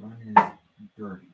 Sun is dirty.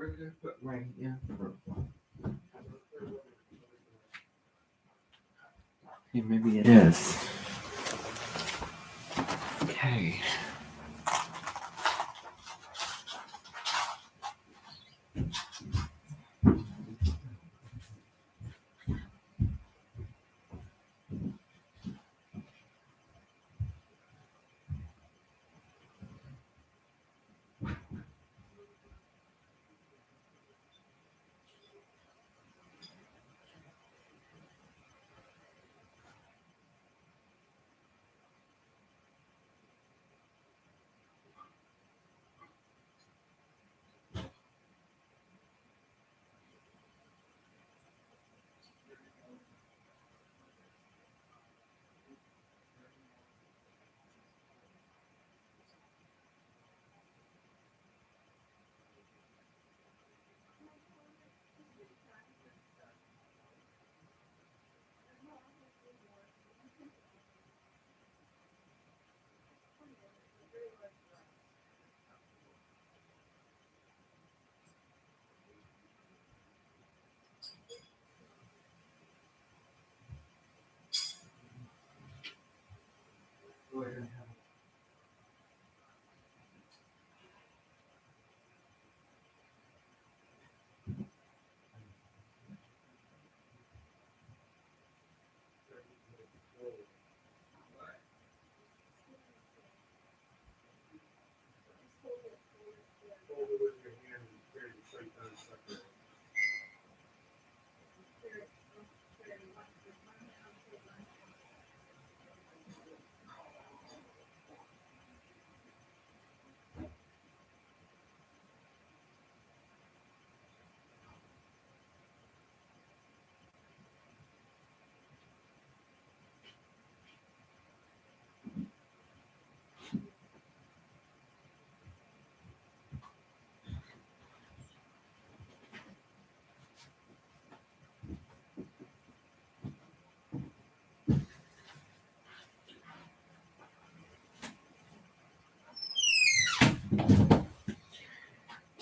did I put my Okay, maybe it is. Okay.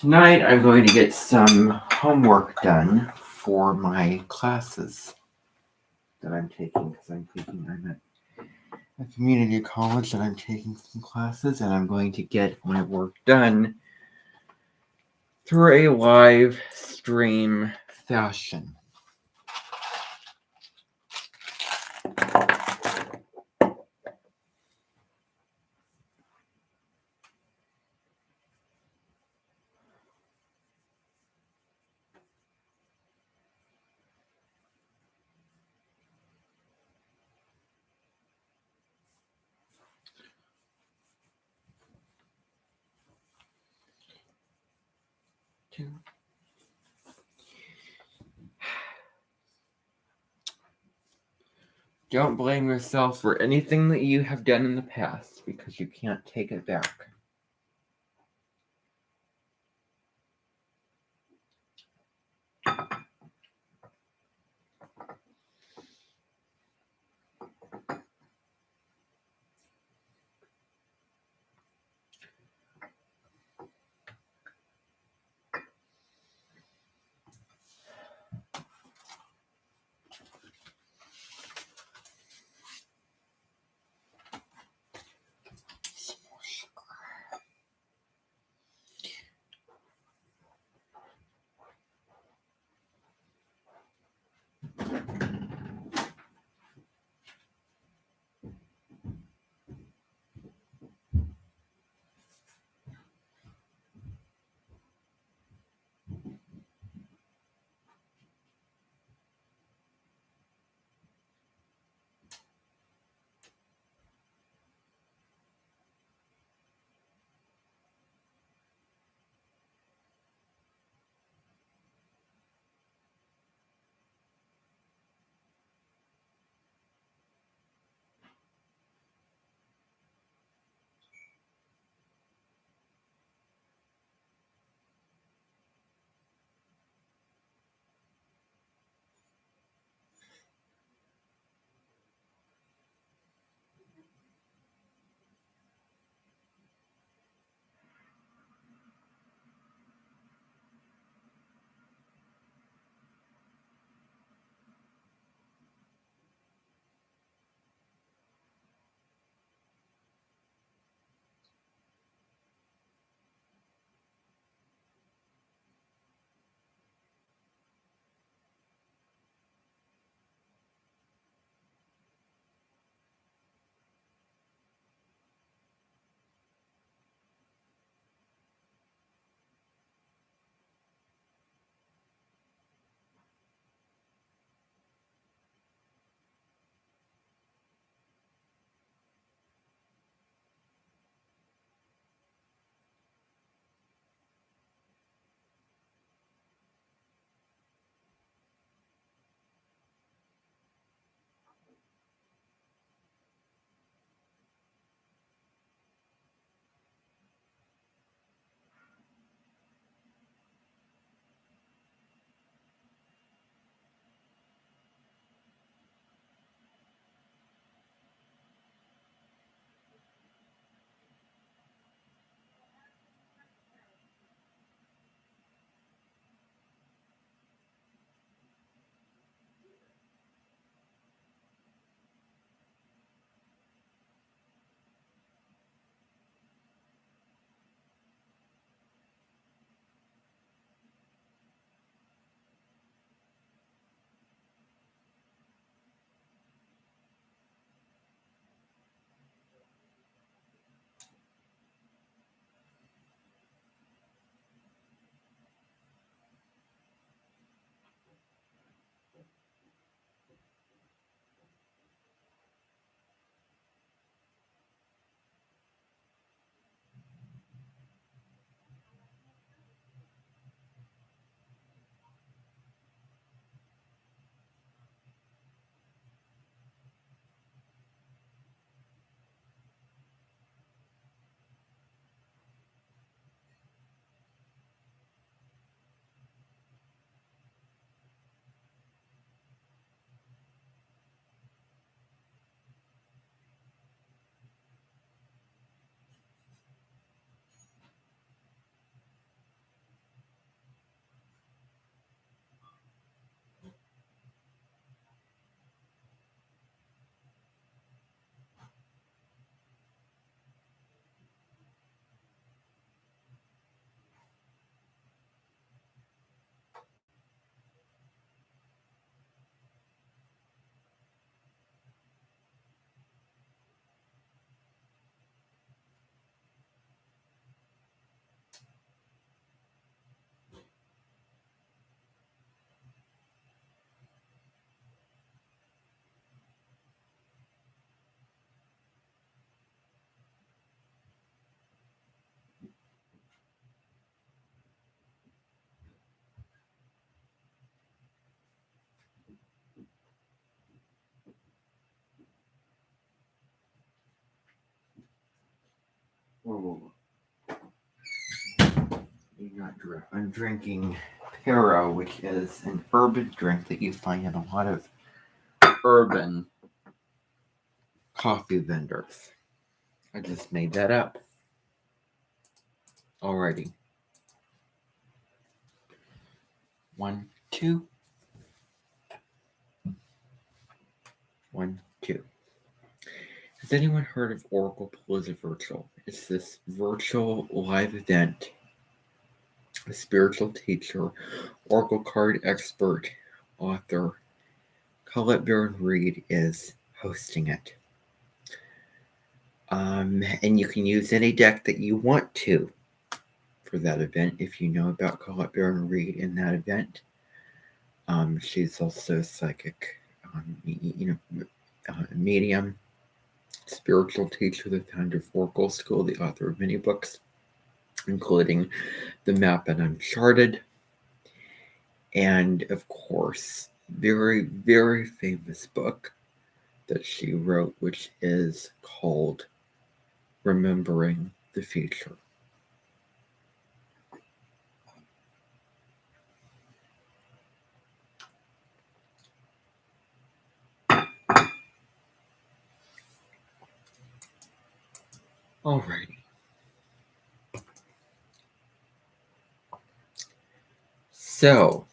Tonight I'm going to get some homework done for my classes that I'm taking because I'm at a community college and I'm taking some classes and I'm going to get my work done through a live stream fashion. Don't blame yourself for anything that you have done in the past because you can't take it back. whoa. I'm drinking Pero, which is an urban drink that you find in a lot of urban coffee vendors. I just made that up. Alrighty. 1, 2. 1, 2. Has anyone heard of Oracle Palooza Virtual? It's this virtual live event. A spiritual teacher, Oracle card expert, author, Colette Baron-Reid is hosting it. And you can use any deck that you want to for that event if you know about Colette Baron-Reid in that event. She's also a psychic, medium, spiritual teacher, the founder of Oracle School, the author of many books, including The Map and Uncharted, and of course, very, very famous book that she wrote, which is called Remembering the Future. Alrighty. So,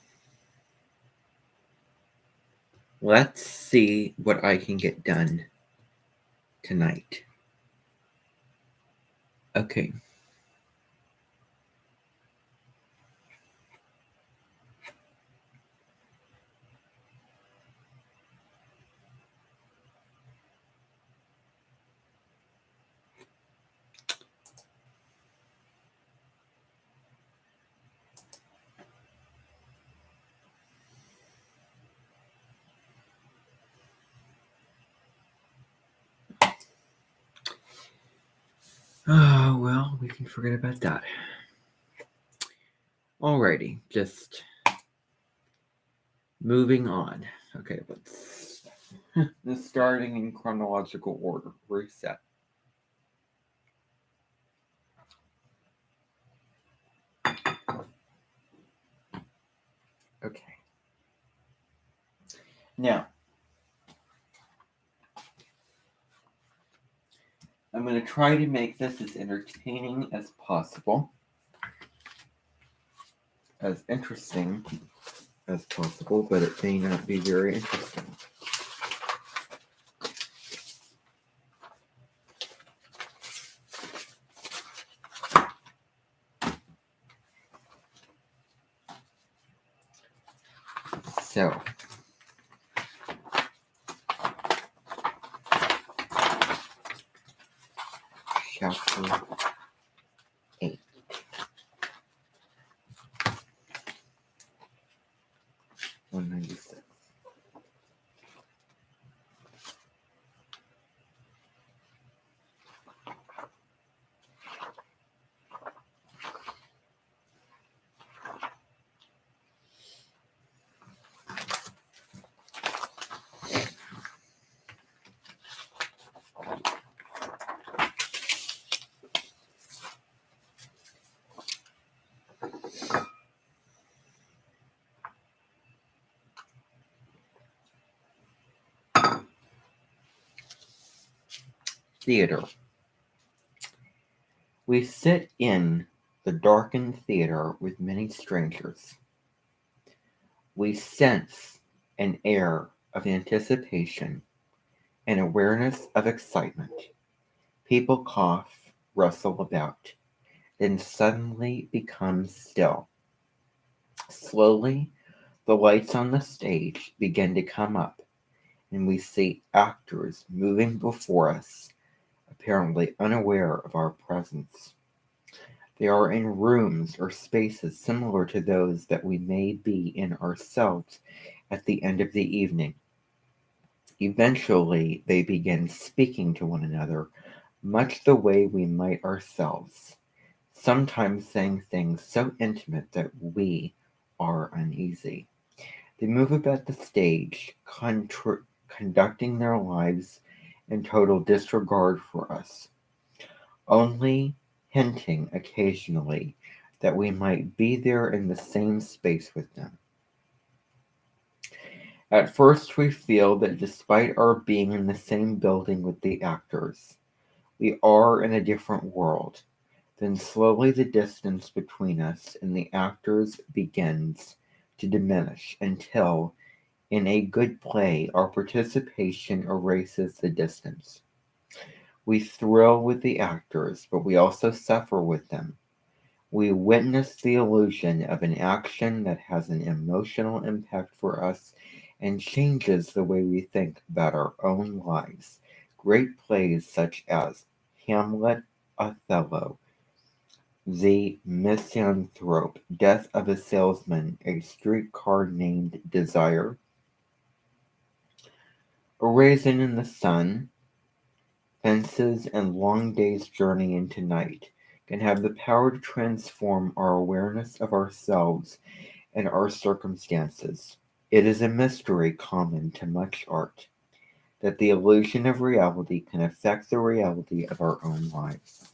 let's see what I can get done tonight. Okay. Well, we can forget about that. Alrighty, just moving on. Okay, let's starting in chronological order. Reset. Okay. Now, I'm going to try to make this as entertaining as possible, as interesting as possible, but it may not be very interesting. So, chapter 8. $196. Theater. We sit in the darkened theater with many strangers. We sense an air of anticipation, an awareness of excitement. People cough, rustle about, then suddenly become still. Slowly, the lights on the stage begin to come up, and we see actors moving before us, apparently unaware of our presence. They are in rooms or spaces similar to those that we may be in ourselves at the end of the evening. Eventually, they begin speaking to one another, much the way we might ourselves, sometimes saying things so intimate that we are uneasy. They move about the stage, conducting their lives in total disregard for us. Only hinting occasionally that we might be there in the same space with them. At first, we feel that despite our being in the same building with the actors, we are in a different world. Then slowly the distance between us and the actors begins to diminish until, in a good play, our participation erases the distance. We thrill with the actors, but we also suffer with them. We witness the illusion of an action that has an emotional impact for us and changes the way we think about our own lives. Great plays such as Hamlet, Othello, The Misanthrope, Death of a Salesman, A Streetcar Named Desire, A Raisin in the Sun, Fences, and Long Day's Journey into Night can have the power to transform our awareness of ourselves and our circumstances. It is a mystery common to much art that the illusion of reality can affect the reality of our own lives.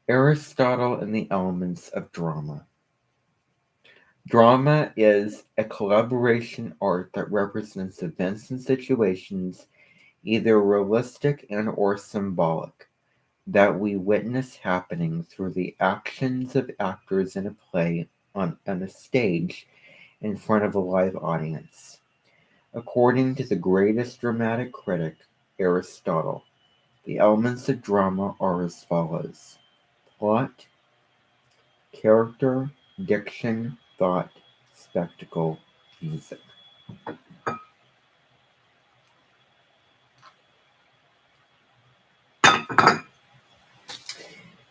Aristotle and the Elements of Drama. Drama is a collaboration art that represents events and situations, either realistic and or symbolic, that we witness happening through the actions of actors in a play on a stage in front of a live audience. According to the greatest dramatic critic, Aristotle, the elements of drama are as follows: plot, character, diction, thought, spectacle, music.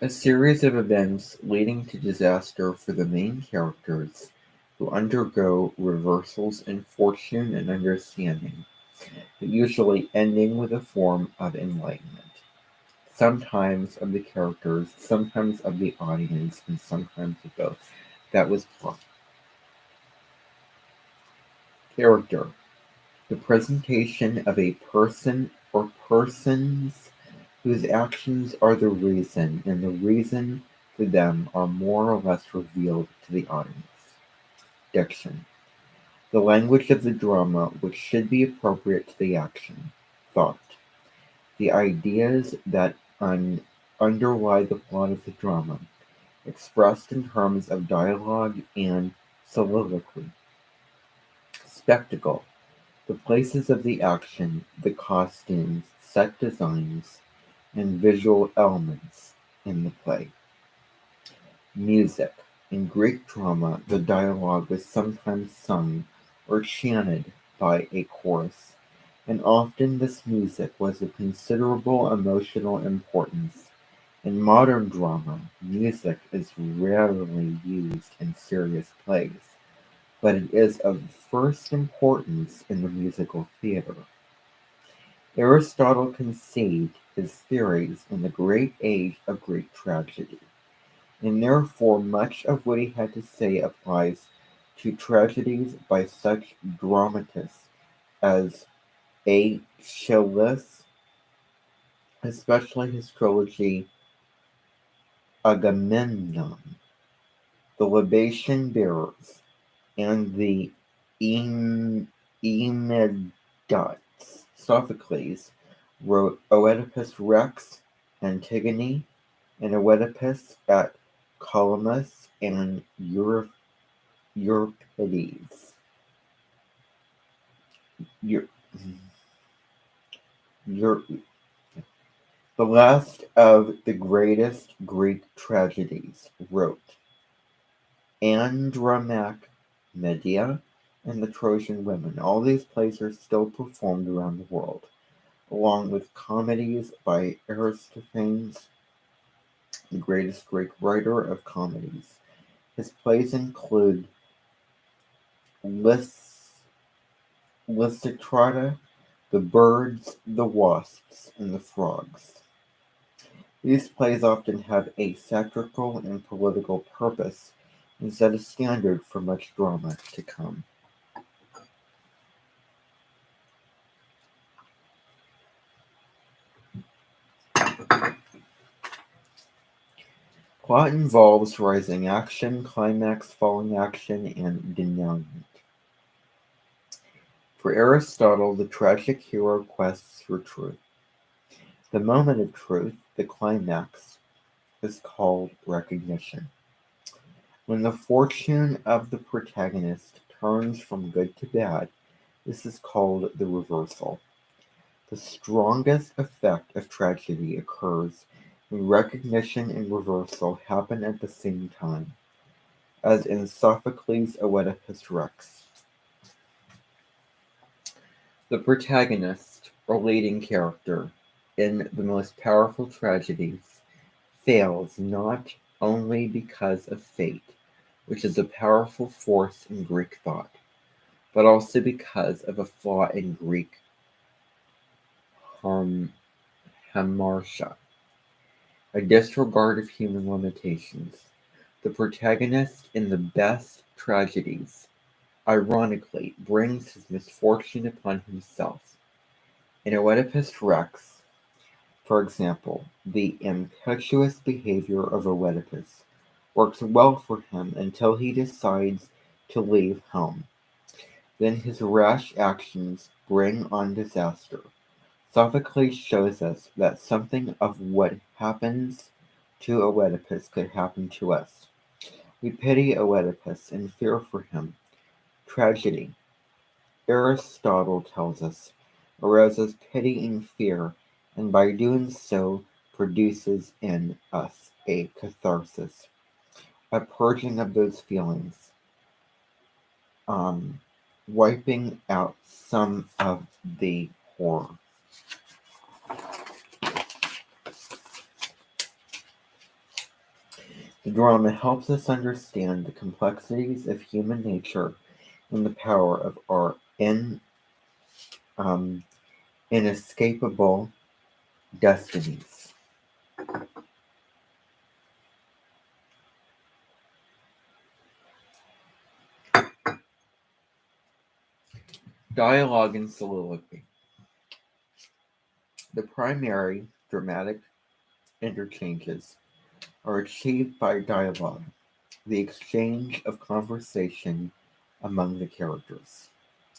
A series of events leading to disaster for the main characters who undergo reversals in fortune and understanding, but usually ending with a form of enlightenment. Sometimes of the characters, sometimes of the audience, and sometimes of both. That was plot. Character. The presentation of a person or persons whose actions are the reason, and the reason for them are more or less revealed to the audience. Diction. The language of the drama which should be appropriate to the action. Thought. The ideas that underlie the plot of the drama, expressed in terms of dialogue and soliloquy. Spectacle. The places of the action, the costumes, set designs, and visual elements in the play. Music. In Greek drama, the dialogue was sometimes sung or chanted by a chorus, and often this music was of considerable emotional importance. In modern drama, music is rarely used in serious plays, but it is of first importance in the musical theater. Aristotle conceived his theories in the great age of Greek tragedy, and therefore much of what he had to say applies to tragedies by such dramatists as Aeschylus, especially his trilogy Agamemnon, the Libation Bearers, and the Aeneadates. Sophocles wrote Oedipus Rex, Antigone, and Oedipus at Calamus, and Euripides. Eur- Eur- the last of the greatest Greek tragedies, wrote Andromache, Medea, and the Trojan Women. All these plays are still performed around the world, along with comedies by Aristophanes, the greatest Greek writer of comedies. His plays include Lysistrata, The Birds, the Wasps, and the Frogs. These plays often have a satirical and political purpose and set a standard for much drama to come. Plot involves rising action, climax, falling action, and denouement. For Aristotle, the tragic hero quests for truth. The moment of truth, the climax, is called recognition. When the fortune of the protagonist turns from good to bad, this is called the reversal. The strongest effect of tragedy occurs when recognition and reversal happen at the same time, as in Sophocles' Oedipus Rex. The protagonist, or leading character, in the most powerful tragedies, fails not only because of fate, which is a powerful force in Greek thought, but also because of a flaw in Greek hamartia, a disregard of human limitations. The protagonist in the best tragedies, ironically, brings his misfortune upon himself. In Oedipus Rex, for example, the impetuous behavior of Oedipus works well for him until he decides to leave home. Then his rash actions bring on disaster. Sophocles shows us that something of what happens to Oedipus could happen to us. We pity Oedipus and fear for him. Tragedy, Aristotle tells us, arouses pity and fear, and by doing so produces in us a catharsis, a purging of those feelings, um, wiping out some of the horror. The drama helps us understand the complexities of human nature and the power of our um, inescapable destinies. Dialogue and soliloquy. The primary dramatic interchanges are achieved by dialogue, the exchange of conversation among the characters.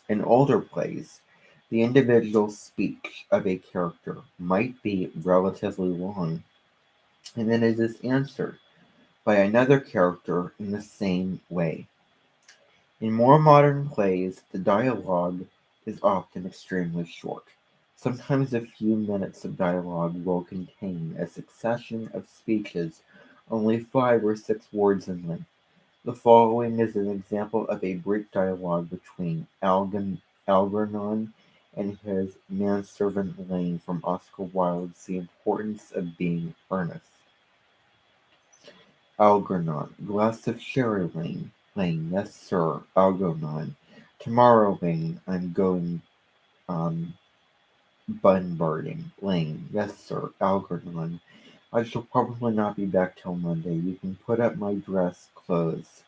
In older plays, the individual speech of a character might be relatively long, and then it is answered by another character in the same way. In more modern plays, the dialogue is often extremely short. Sometimes a few minutes of dialogue will contain a succession of speeches only 5 or 6 words in length. The following is an example of a brief dialogue between Algernon and his manservant Lane from Oscar Wilde's The Importance of Being Earnest. Algernon. Glass of sherry, Lane. Lane. Yes, sir. Algernon. Tomorrow, Lane. I'm going Bunbarding. Lane. Yes, sir. Algernon. I shall probably not be back till Monday. You can put up my dress clothes,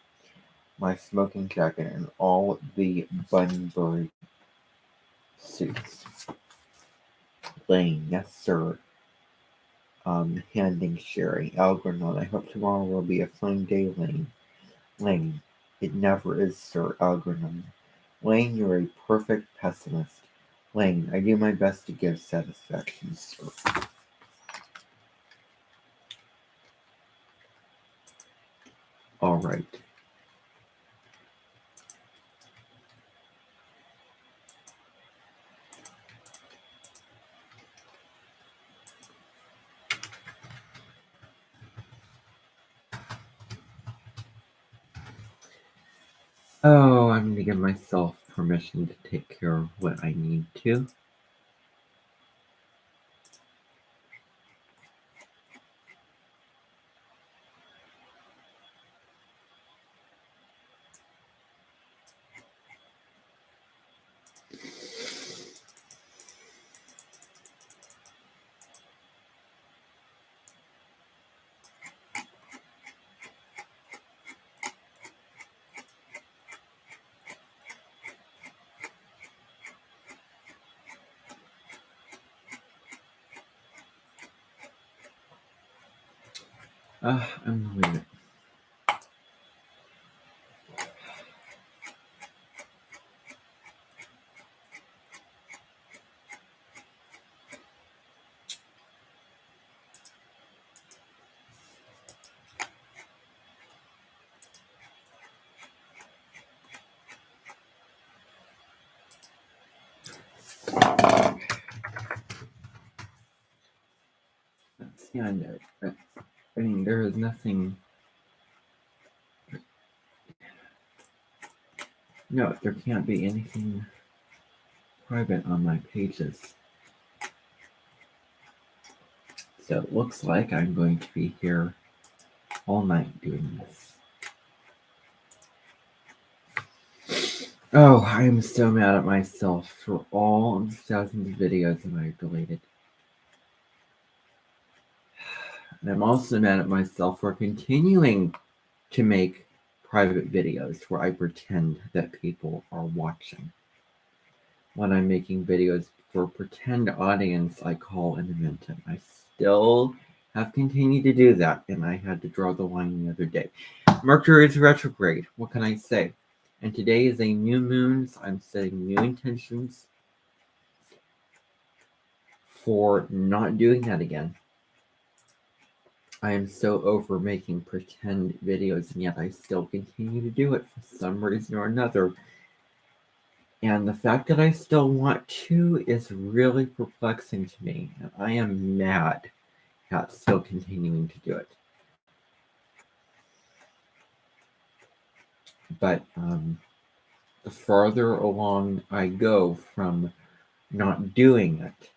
my smoking jacket, and all the Bunbury suits. Lane. Yes, sir. Handing Sherry. Algernon. I hope tomorrow will be a fine day, Lane. Lane. It never is, Sir Algernon. Lane, you're a perfect pessimist. Lane, I do my best to give satisfaction, sir. All right. Oh, I'm going to give myself permission to take care of what I need to. I'm gonna leave it. Yeah, I know. I mean, there is nothing. No, there can't be anything private on my pages. So it looks like I'm going to be here all night doing this. Oh, I am so mad at myself for all of the thousands of videos that I've deleted. And I'm also mad at myself for continuing to make private videos where I pretend that people are watching. When I'm making videos for a pretend audience I call an Inventum. I still have continued to do that, and I had to draw the line the other day. Mercury is retrograde. What can I say? And today is a new moon, so I'm setting new intentions for not doing that again. I am so over making pretend videos, and yet I still continue to do it for some reason or another. And the fact that I still want to is really perplexing to me, and I am mad at still continuing to do it. But the farther along I go from not doing it,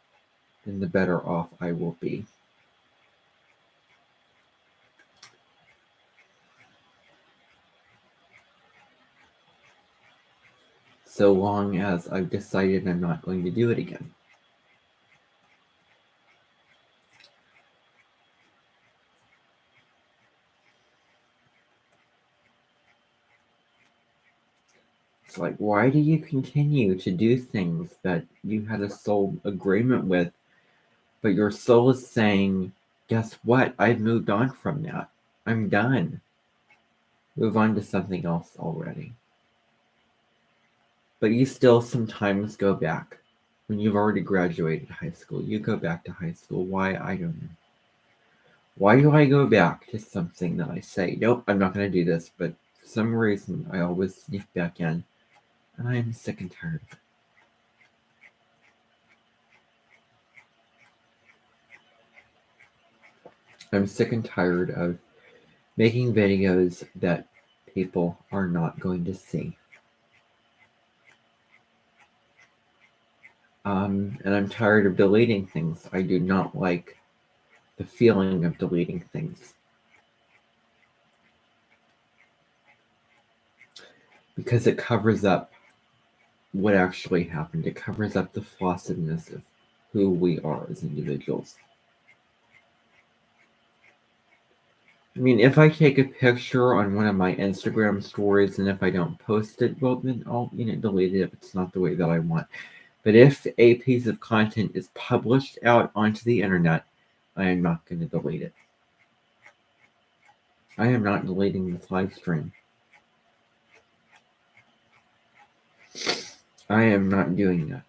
then the better off I will be. So long as I've decided I'm not going to do it again. It's like, why do you continue to do things that you had a soul agreement with, but your soul is saying, guess what? I've moved on from that. I'm done. Move on to something else already. But you still sometimes go back. When you've already graduated high school, you go back to high school. Why? I don't know. Why do I go back to something that I say, nope, I'm not going to do this, but for some reason I always sneak back in, and I am sick and tired of it. I'm sick and tired of making videos that people are not going to see. And I'm tired of deleting things. I do not like the feeling of deleting things. Because it covers up what actually happened. It covers up the flawedness of who we are as individuals. I mean, if I take a picture on one of my Instagram stories and if I don't post it, well, then I'll, delete it if it's not the way that I want. But if a piece of content is published out onto the internet, I am not going to delete it. I am not deleting this live stream. I am not doing that.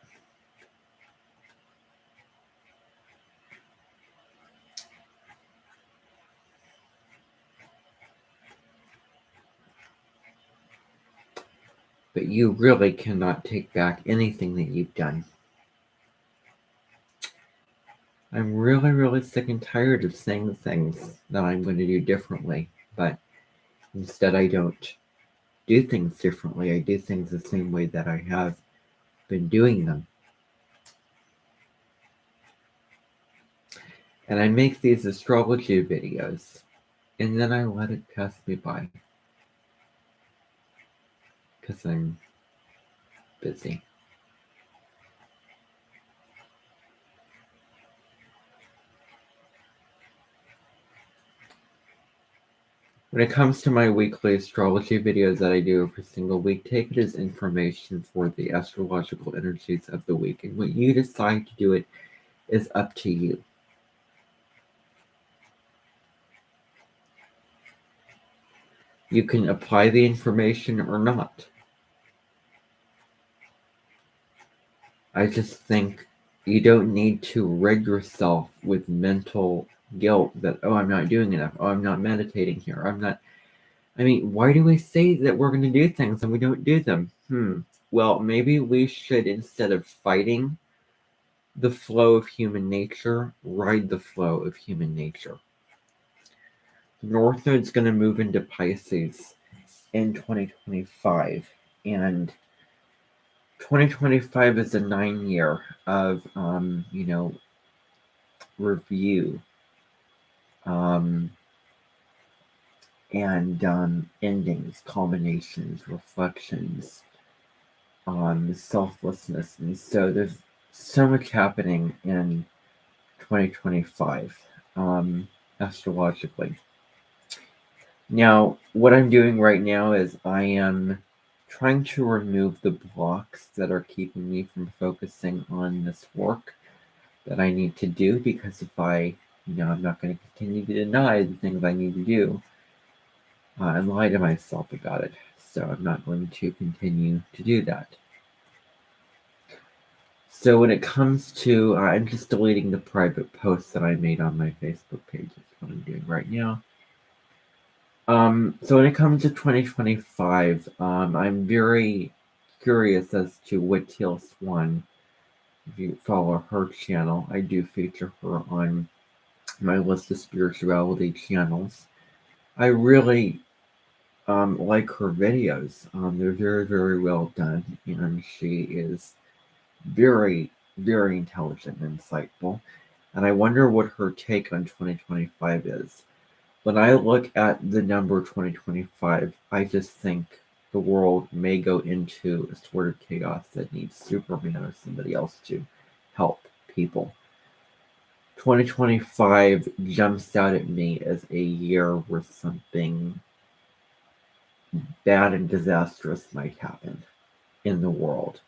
But you really cannot take back anything that you've done. I'm really, really sick and tired of saying things that I'm going to do differently, but instead I don't do things differently. I do things the same way that I have been doing them. And I make these astrology videos, and then I let it pass me by. Because I'm busy. When it comes to my weekly astrology videos that I do every single week, take it as information for the astrological energies of the week. And when you decide to do it is up to you. You can apply the information or not. I just think you don't need to rid yourself with mental guilt that, oh, I'm not doing enough. Oh, I'm not meditating here. Why do we say that we're going to do things and we don't do them? Well, maybe we should, instead of fighting the flow of human nature, ride the flow of human nature. The North Node's going to move into Pisces in 2025, and 2025 is a 9-year of, review, and endings, culminations, reflections, selflessness. And so there's so much happening in 2025, astrologically. Now, what I'm doing right now is I am trying to remove the blocks that are keeping me from focusing on this work that I need to do, because if I'm not going to continue to deny the things I need to do and lie to myself about it. So I'm not going to continue to do that. So when it comes to, I'm just deleting the private posts that I made on my Facebook page. That's what I'm doing right now. So when it comes to 2025, I'm very curious as to what Teal Swan, if you follow her channel, I do feature her on my list of spirituality channels. I really like her videos. They're very, very well done, and she is very, very intelligent and insightful. And I wonder what her take on 2025 is. When I look at the number 2025, I just think the world may go into a sort of chaos that needs Superman or somebody else to help people. 2025 jumps out at me as a year where something bad and disastrous might happen in the world.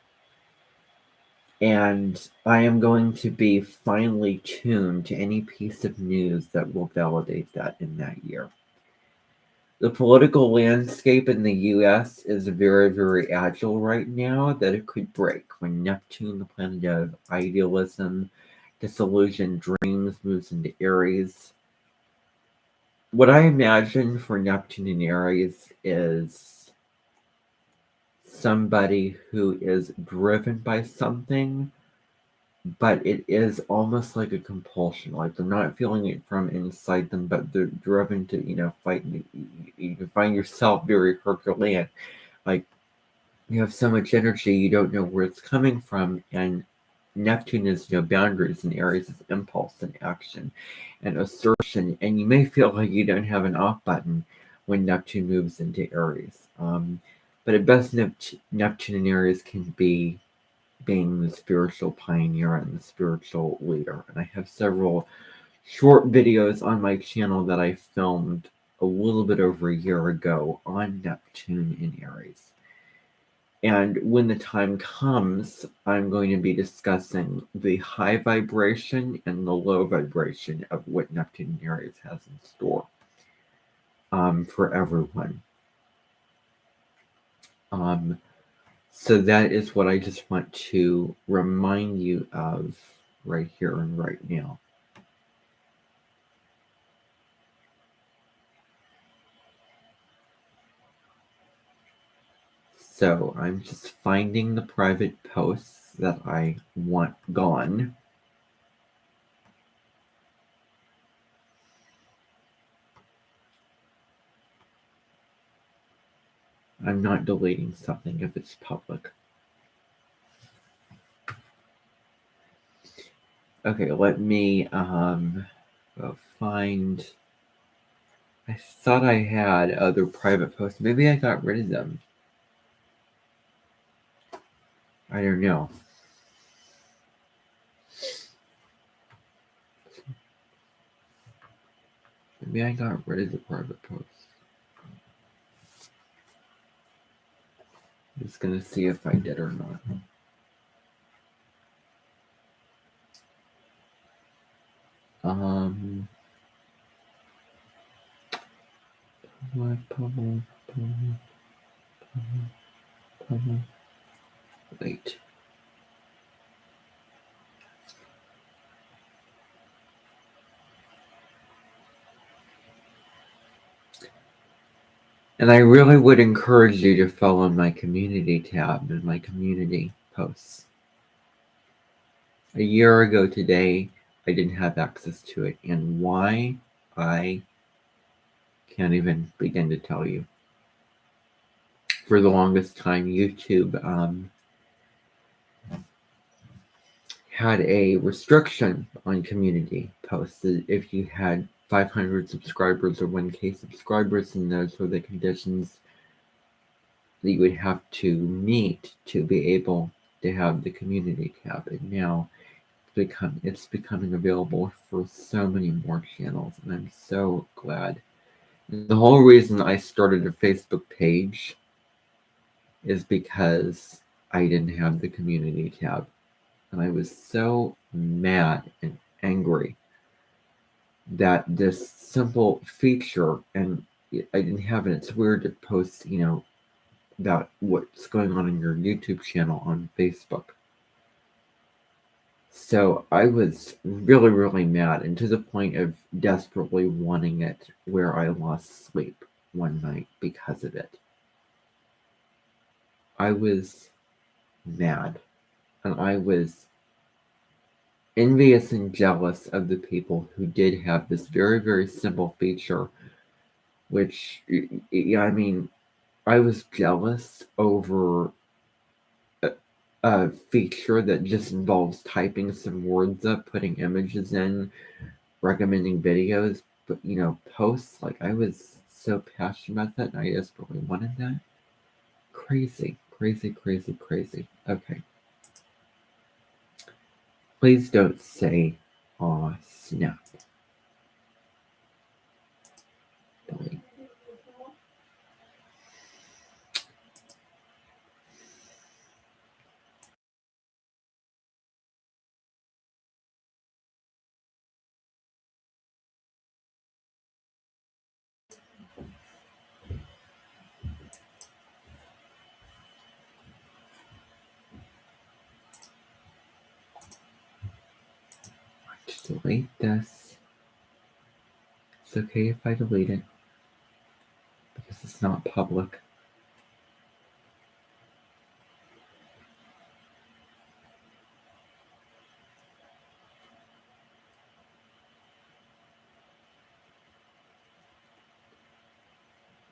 And I am going to be finely tuned to any piece of news that will validate that in that year. The political landscape in the US is very, very agile right now, that it could break when Neptune, the planet of idealism, disillusioned dreams, moves into Aries. What I imagine for Neptune in Aries is somebody who is driven by something, but it is almost like a compulsion. Like they're not feeling it from inside them, but they're driven to, fight. You can find yourself very Herculean. Like you have so much energy, you don't know where it's coming from. And Neptune is, boundaries, and Aries is impulse and action and assertion. And you may feel like you don't have an off button when Neptune moves into Aries. But at best, Neptune and Aries can be being the spiritual pioneer and the spiritual leader. And I have several short videos on my channel that I filmed a little bit over a year ago on Neptune in Aries. And when the time comes, I'm going to be discussing the high vibration and the low vibration of what Neptune in Aries has in store for everyone. So that is what I just want to remind you of right here and right now. So I'm just finding the private posts that I want gone. I'm not deleting something if it's public. Okay, let me find. I thought I had other private posts. Maybe I got rid of them. I don't know. Maybe I got rid of the private posts. I'm just gonna see if I did or not. My public. Wait. And I really would encourage you to follow my community tab and my community posts. A year ago today, I didn't have access to it, and why, I can't even begin to tell you. For the longest time, YouTube had a restriction on community posts. If you had 500 subscribers or 1K subscribers, and those were the conditions that you would have to meet to be able to have the community tab. And now it's becoming available for so many more channels, and I'm so glad. And the whole reason I started a Facebook page is because I didn't have the community tab. And I was so mad and angry that this simple feature, and I didn't have it. It's weird to post, about what's going on in your YouTube channel on Facebook. So I was really, really mad, and to the point of desperately wanting it, where I lost sleep one night because of it. I was mad, and I was envious and jealous of the people who did have this very, very simple feature, which, I mean, I was jealous over a feature that just involves typing some words up, putting images in, recommending videos, but, posts. Like, I was so passionate about that, and I desperately wanted that. Crazy, crazy, crazy, crazy. Okay. Please don't say, "Aw, snap." Delete. Delete this. It's okay if I delete it, because it's not public.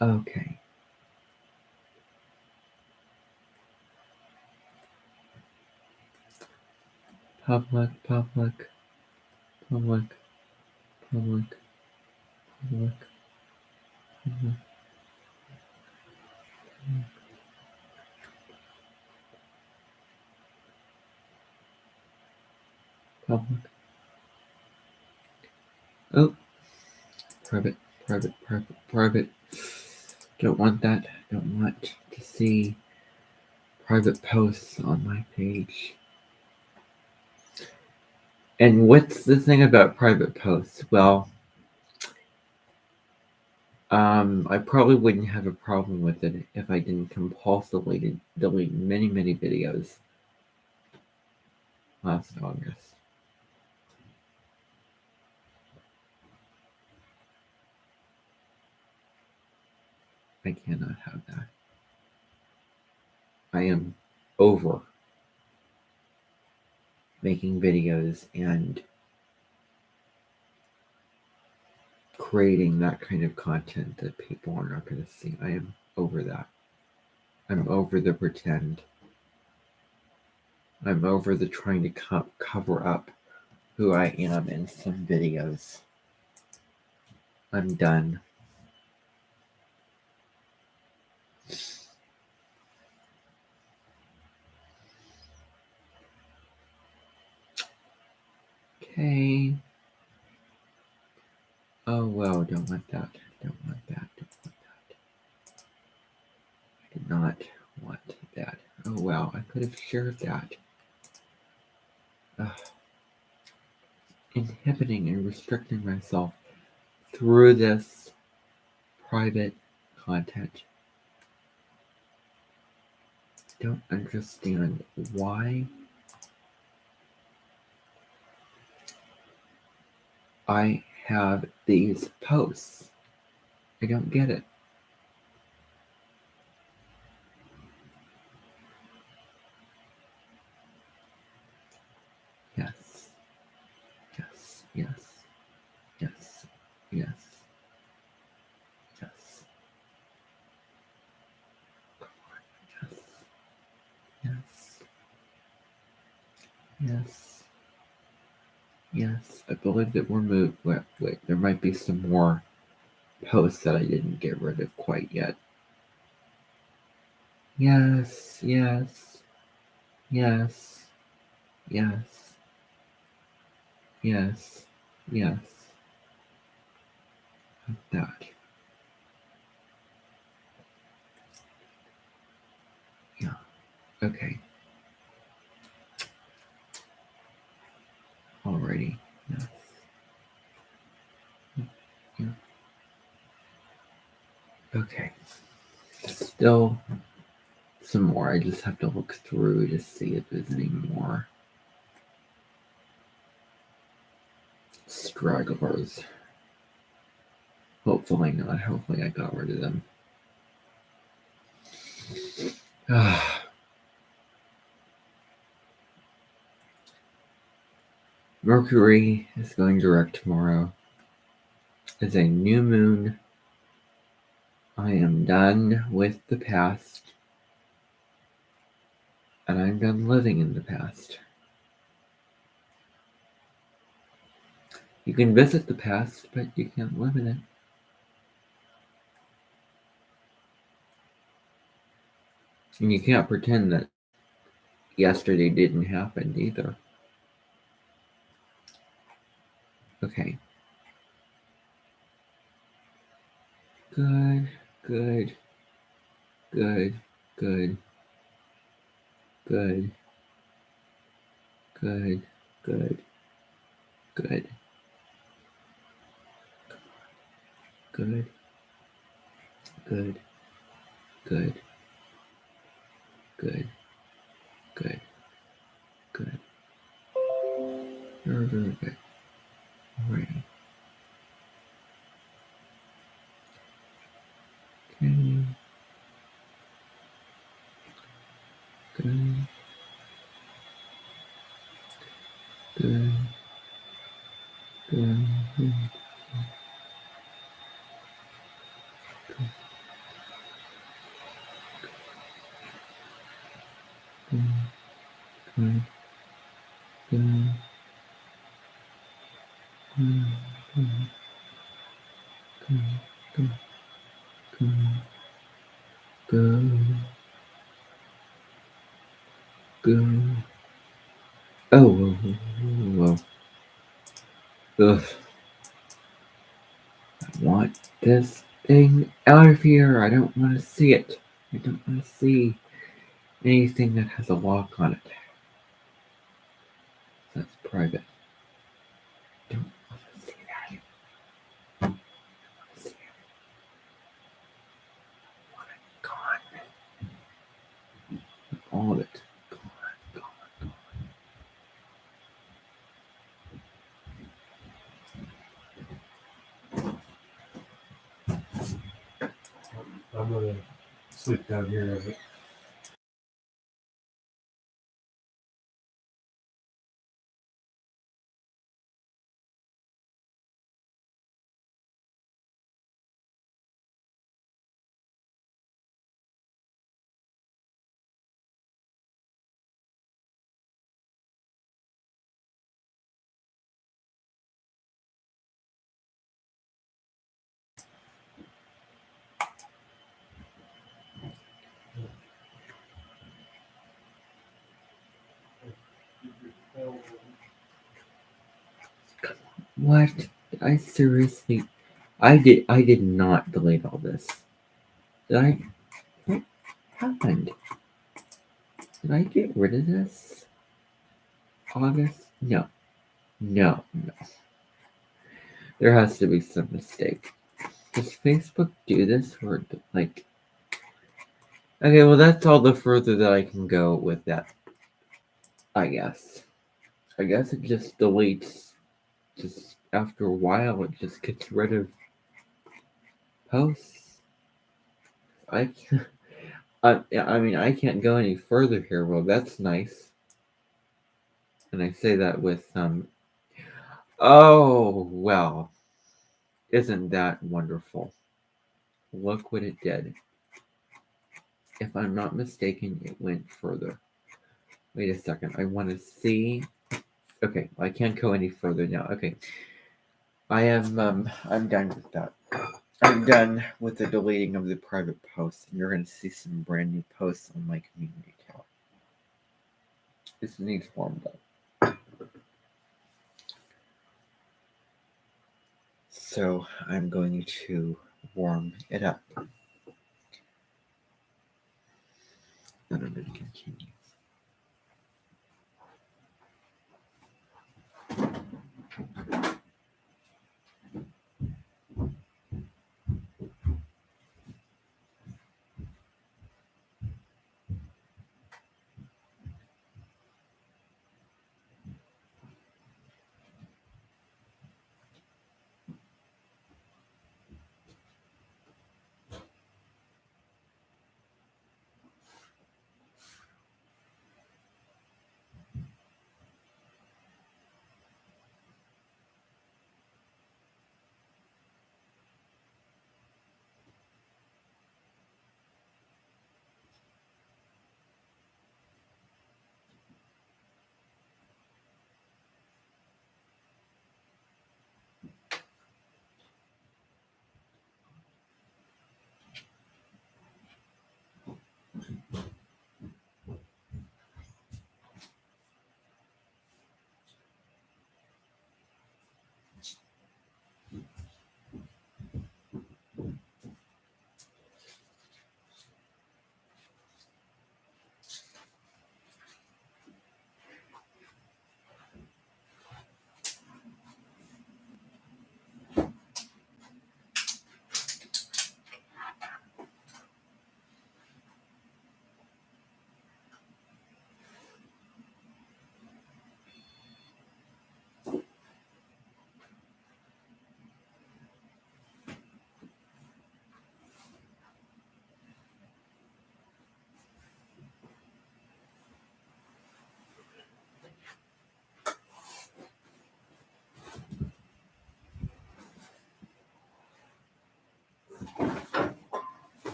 Okay. Public, public, public, public, public, public. Public. Oh, private, private, private, private. Don't want that. Don't want to see private posts on my page. And what's the thing about private posts? Well, I probably wouldn't have a problem with it if I didn't compulsively delete many, many videos last August. I cannot have that. I am over making videos and creating that kind of content that people are not going to see. I am over that. I'm over the pretend. I'm over the trying to cover up who I am in some videos. I'm done. Okay. Oh, well, don't want that. Don't want that. Don't want that. I did not want that. Oh, wow, I could have shared that. Inhibiting and restricting myself through this private content just don't understand why I have these posts. I don't get it. Yes. Yes. Yes. Yes. Yes. Yes. Yes. Yes. Yes. Yes. I believe that we're moved. Wait, there might be some more posts that I didn't get rid of quite yet. Yes. Yes. Yes. Yes. Yes. Yes. That. Yeah. Okay. Alrighty. Yes. Yeah. Okay. Still some more. I just have to look through to see if there's any more stragglers. Hopefully not. Hopefully I got rid of them. Mercury is going direct tomorrow. It's a new moon. I am done with the past. And I'm done living in the past. You can visit the past, but you can't live in it. And you can't pretend that yesterday didn't happen either. Okay. Good, good, good, good, good, good, good, good, good, good, good, good, good, good. Very, very good. Alrighty. Okay. Good, good, good, good, good, good, good, good, good, good, good, good, good. Oh, whoa, whoa, whoa. Ugh. I want this thing out of here. I don't want to see it. I don't want to see anything that has a lock on it. That's private. I don't want to see that. I want to see it. I want it gone. All of it. Gone, gone, gone. I'm gonna sleep down here. What? I seriously. I did not delete all this. Did I? What happened? Did I get rid of this? August? No. No. No. There has to be some mistake. Does Facebook do this or like Okay, well, that's all the further that I can go with that, I guess. I guess it just deletes, just after a while, it just gets rid of posts. I can't, I mean, I can't go any further here. Well, that's nice. And I say that with, oh, well, isn't that wonderful? Look what it did. If I'm not mistaken, it went further. Wait a second. I want to see. Okay, I can't go any further now. Okay, I'm done with that. I'm done with the deleting of the private posts, and you're going to see some brand new posts on my community tab. This needs warmed up. So I'm going to warm it up. And I'm going to continue.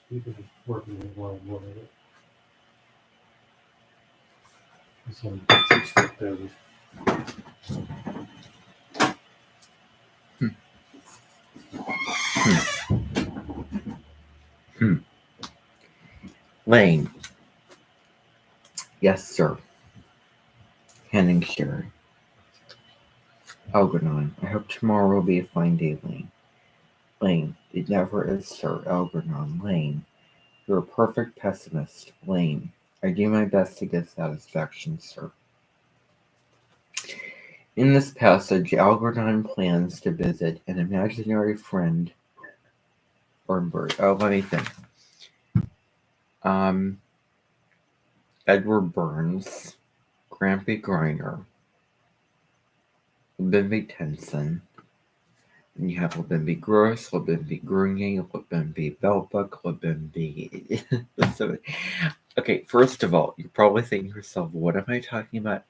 You could just work in one of it. Some slipped over. Lane. Yes, sir. Handing Sherry. Algernon. I hope tomorrow will be a fine day, Lane. Lane. It never is, sir. Algernon. Lane. You're a perfect pessimist. Lane. I do my best to get satisfaction, sir. In this passage, Algernon plans to visit an imaginary friend, Burnbury. Oh, let me think. Edward Burns, Grampy Griner, Bimby Tenson, and you have Labimby Gross, Labimby Grunier, Labimby Bellbuck, Labimby. Okay, first of all, you're probably thinking to yourself, what am I talking about?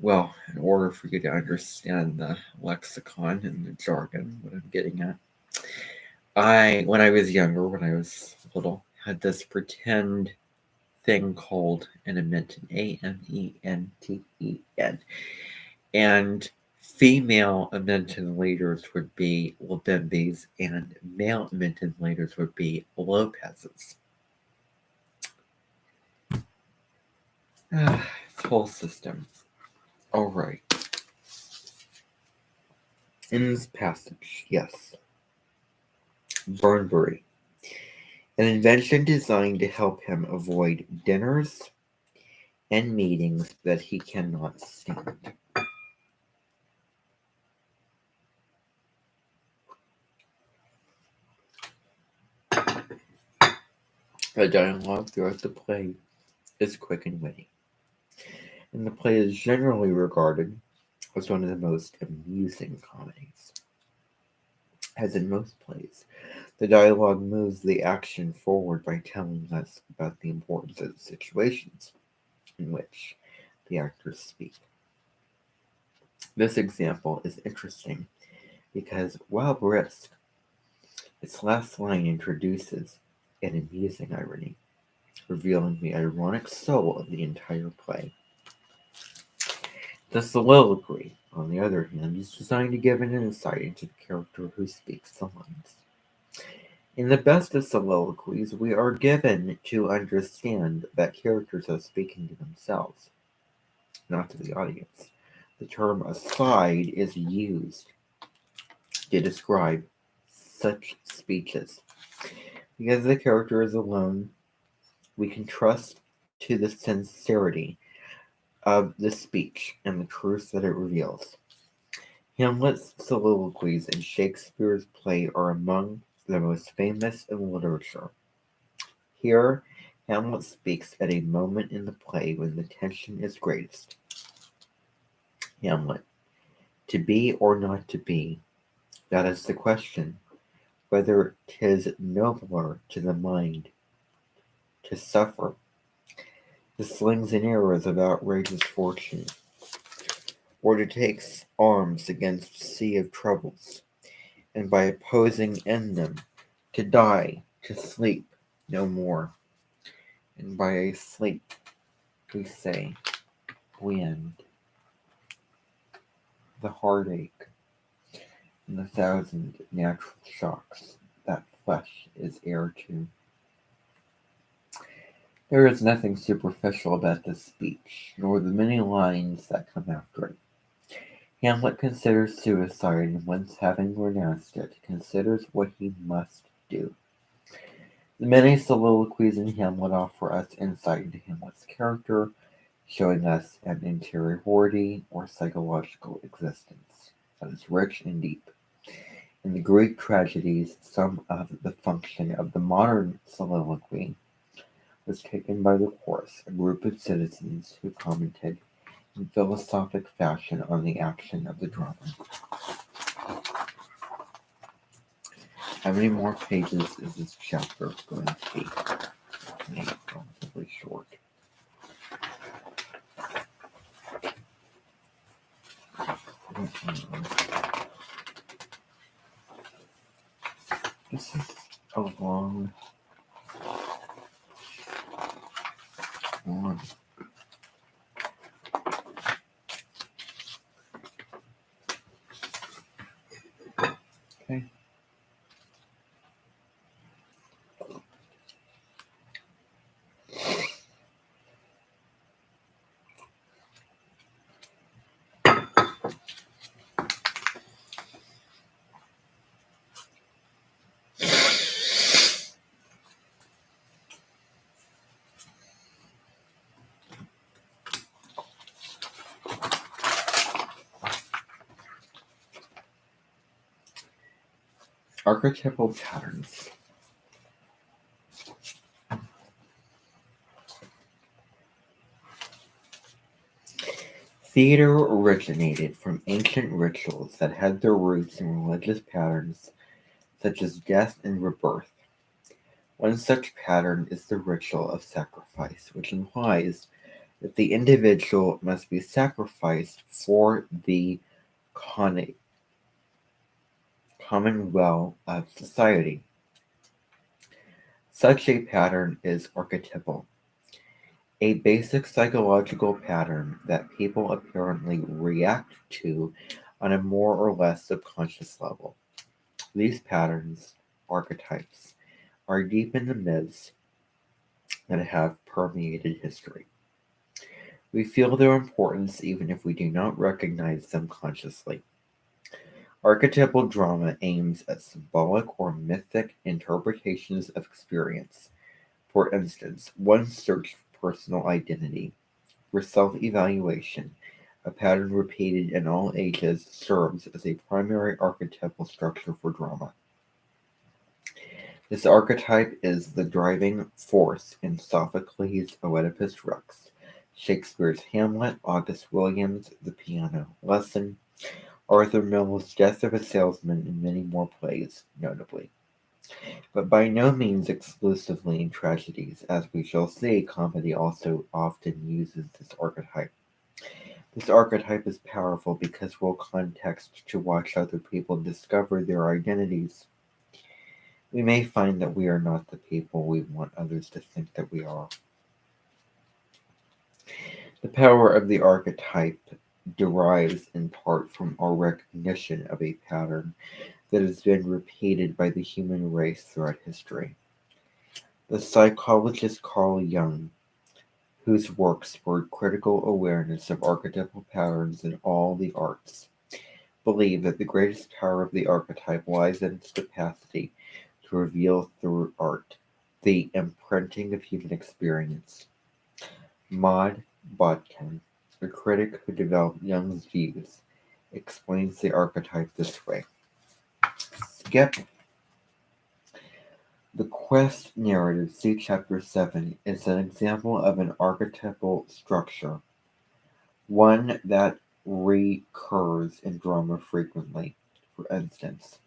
Well, in order for you to understand the lexicon and the jargon, what I'm getting at, when I was younger, when I was little, had this pretend thing called an Amenton, Amenten. And female Amenton leaders would be Labimbis, and male Amenton leaders would be Lopez's. This whole system. All right. In this passage, yes. Burnbury. An invention designed to help him avoid dinners and meetings that he cannot stand. The dialogue throughout the play is quick and witty, and the play is generally regarded as one of the most amusing comedies. As in most plays, the dialogue moves the action forward by telling us about the importance of the situations in which the actors speak. This example is interesting because, while brisk, its last line introduces an amusing irony, revealing the ironic soul of the entire play. The soliloquy, on the other hand, is designed to give an insight into the character who speaks the lines. In the best of soliloquies, we are given to understand that characters are speaking to themselves, not to the audience. The term aside is used to describe such speeches. Because the character is alone, we can trust to the sincerity of the speech and the truth that it reveals. Hamlet's soliloquies in Shakespeare's play are among the most famous in literature. Here, Hamlet speaks at a moment in the play when the tension is greatest. Hamlet. To be or not to be, that is the question, whether 'tis nobler to the mind to suffer the slings and arrows of outrageous fortune, or to take arms against a sea of troubles, and by opposing end them, to die, to sleep no more. And by a sleep, we say, we end. The heartache and the thousand natural shocks that flesh is heir to. There is nothing superficial about this speech, nor the many lines that come after it. Hamlet considers suicide, and once having renounced it, considers what he must do. The many soliloquies in Hamlet offer us insight into Hamlet's character, showing us an interiority or psychological existence that is rich and deep. In the Greek tragedies, some of the function of the modern soliloquy was taken by the chorus, a group of citizens who commented in philosophic fashion on the action of the drama. How many more pages is this chapter going to be? It's relatively short. This is along one. Okay. Archetypal patterns. Theater originated from ancient rituals that had their roots in religious patterns such as death and rebirth. One such pattern is the ritual of sacrifice, which implies that the individual must be sacrificed for the common well of society. Such a pattern is archetypal, a basic psychological pattern that people apparently react to on a more or less subconscious level. These patterns, archetypes, are deep in the myths that have permeated history. We feel their importance even if we do not recognize them consciously. Archetypal drama aims at symbolic or mythic interpretations of experience. For instance, one search for personal identity. For self-evaluation, a pattern repeated in all ages serves as a primary archetypal structure for drama. This archetype is the driving force in Sophocles' Oedipus Rex, Shakespeare's Hamlet, August Williams' The Piano Lesson, Arthur Miller's Death of a Salesman, and many more plays, notably. But by no means exclusively in tragedies, as we shall see, comedy also often uses this archetype. This archetype is powerful because we'll context to watch other people discover their identities. We may find that we are not the people we want others to think that we are. The power of the archetype derives in part from our recognition of a pattern that has been repeated by the human race throughout history. The psychologist Carl Jung, whose work spurred critical awareness of archetypal patterns in all the arts, believed that the greatest power of the archetype lies in its capacity to reveal through art the imprinting of human experience. Maud Botkin, a critic who developed Jung's views, explains the archetype this way. Skip. The quest narrative, see Chapter 7, is an example of an archetypal structure, one that recurs in drama frequently. For instance,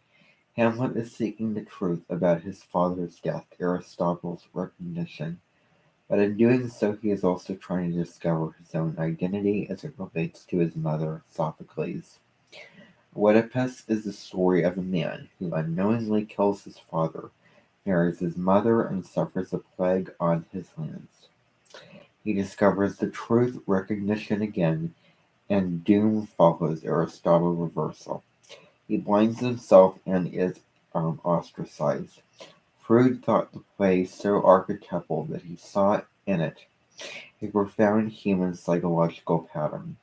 Hamlet is seeking the truth about his father's death, Aristotle's recognition, but in doing so he is also trying to discover his own identity as it relates to his mother, Sophocles. Oedipus is the story of a man who unknowingly kills his father, marries his mother, and suffers a plague on his lands. He discovers the truth, recognition again, and doom follows Aristotle's reversal. He blinds himself and is ostracized. Freud thought the play so archetypal that he saw in it a profound human psychological pattern,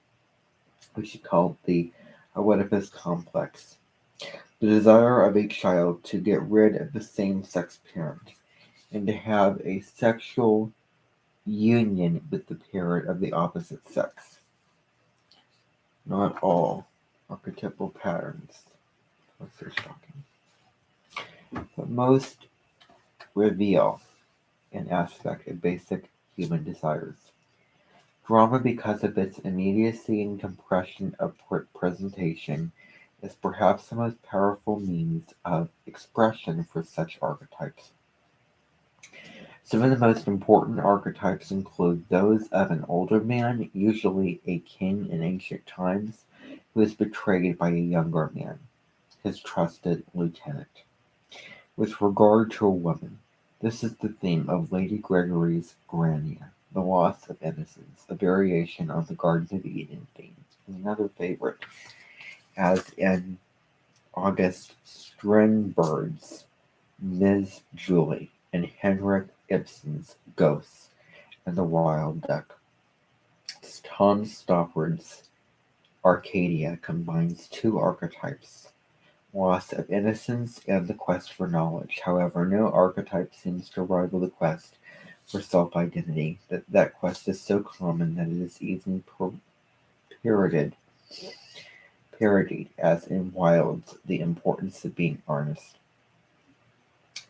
which he called the Oedipus complex, the desire of a child to get rid of the same-sex parent and to have a sexual union with the parent of the opposite sex. Not all archetypal patterns are so shocking, but most reveal an aspect of basic human desires. Drama, because of its immediacy and compression of presentation, is perhaps the most powerful means of expression for such archetypes. Some of the most important archetypes include those of an older man, usually a king in ancient times, who is betrayed by a younger man, his trusted lieutenant. with regard to a woman. This is the theme of Lady Gregory's Grania, The Loss of Innocence, a variation on the Garden of Eden theme, and another favorite, as in August Strindberg's Ms. Julie and Henrik Ibsen's Ghosts and the Wild Duck. Tom Stoppard's Arcadia combines two archetypes, loss of innocence and the quest for knowledge. However, no archetype seems to rival the quest for self-identity. That quest is so common that it is even parodied, as in Wilde's The Importance of Being Honest.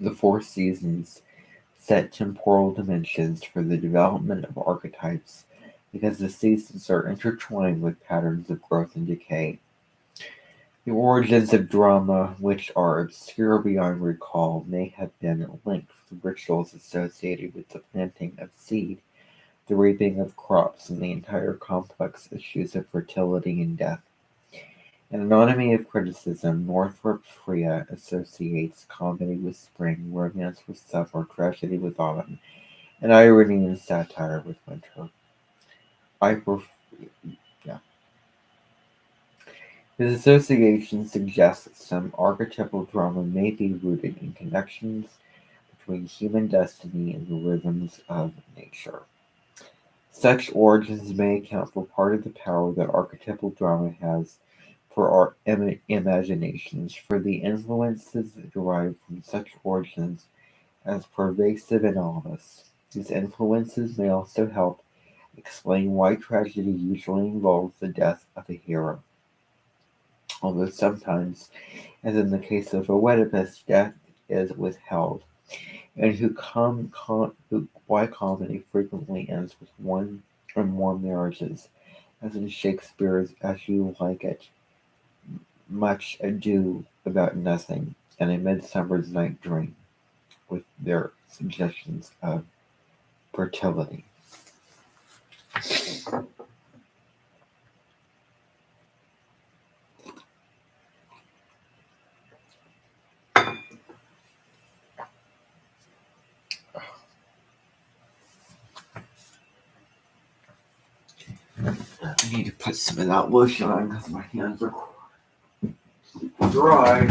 The four seasons set temporal dimensions for the development of archetypes because the seasons are intertwined with patterns of growth and decay. The origins of drama, which are obscure beyond recall, may have been linked with rituals associated with the planting of seed, the reaping of crops, and the entire complex issues of fertility and death. In Anatomy of Criticism, Northrop Frye associates comedy with spring, romance with summer, tragedy with autumn, and irony and satire with winter. His association suggests that some archetypal drama may be rooted in connections between human destiny and the rhythms of nature. Such origins may account for part of the power that archetypal drama has for our imaginations, for the influences derived from such origins as pervasive in all of us. These influences may also help explain why tragedy usually involves the death of a hero. Although sometimes, as in the case of Oedipus, death is withheld, and why comedy frequently ends with one or more marriages, as in Shakespeare's As You Like It, Much Ado About Nothing, and A Midsummer's Night Dream, with their suggestions of fertility. I need to put some of that lotion on because my hands are dry.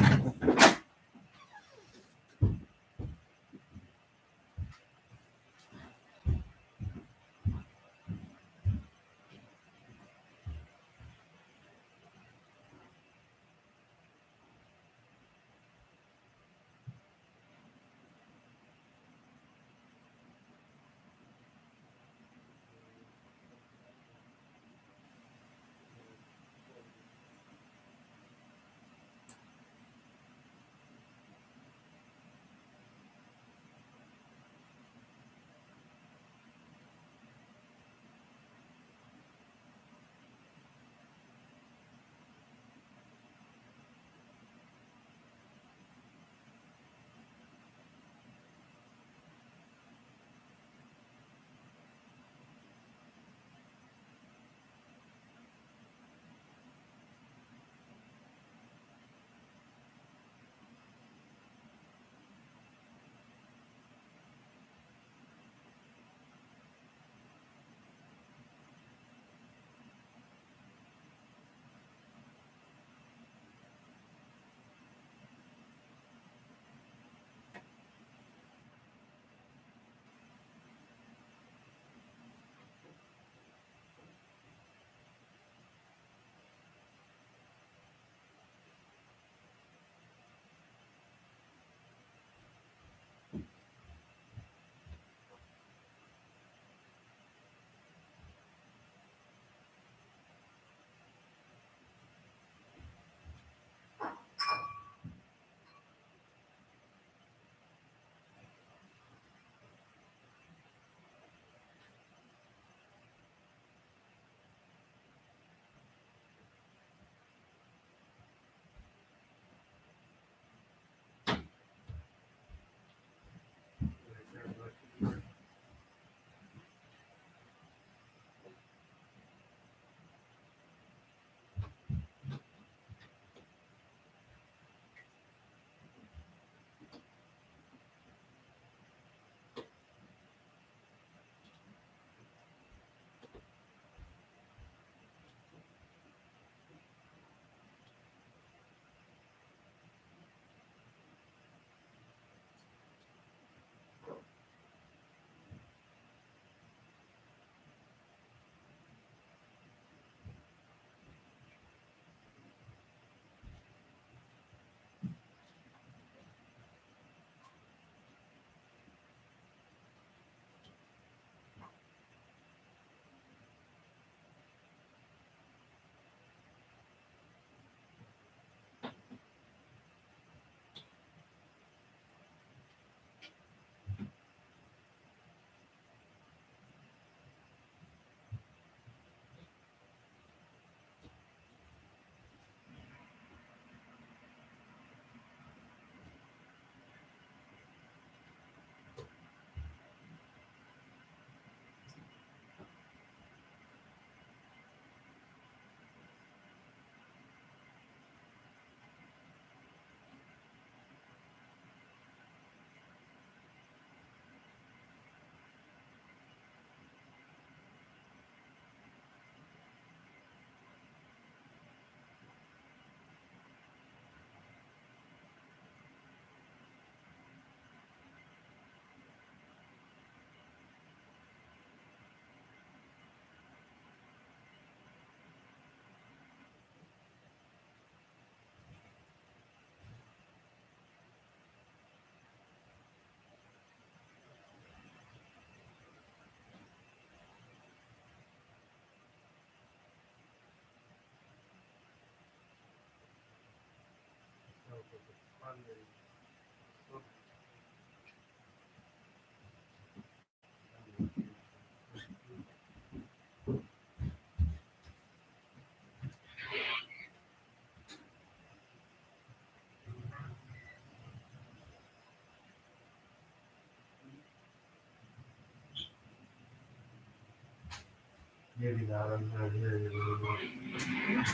Maybe not. I'm not hearing it anymore.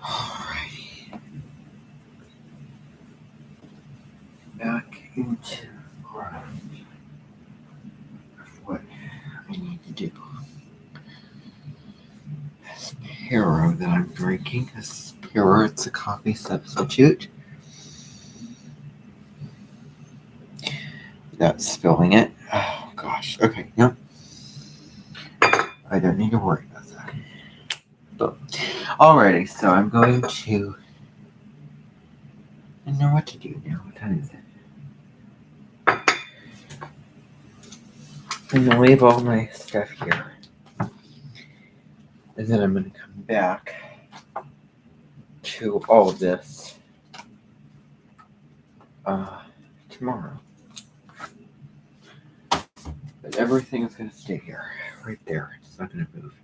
Alrighty. Back into what I need to do. This Pero that I'm drinking is Pero. It's a coffee substitute. Without spilling it. Oh gosh. Okay. No. I don't need to worry about that. But, alrighty. So I'm going to. I know what to do now. What time is it? I'm gonna leave all my stuff here. And then I'm gonna come back to all of this tomorrow. But everything is gonna stay here, right there. It's not gonna move.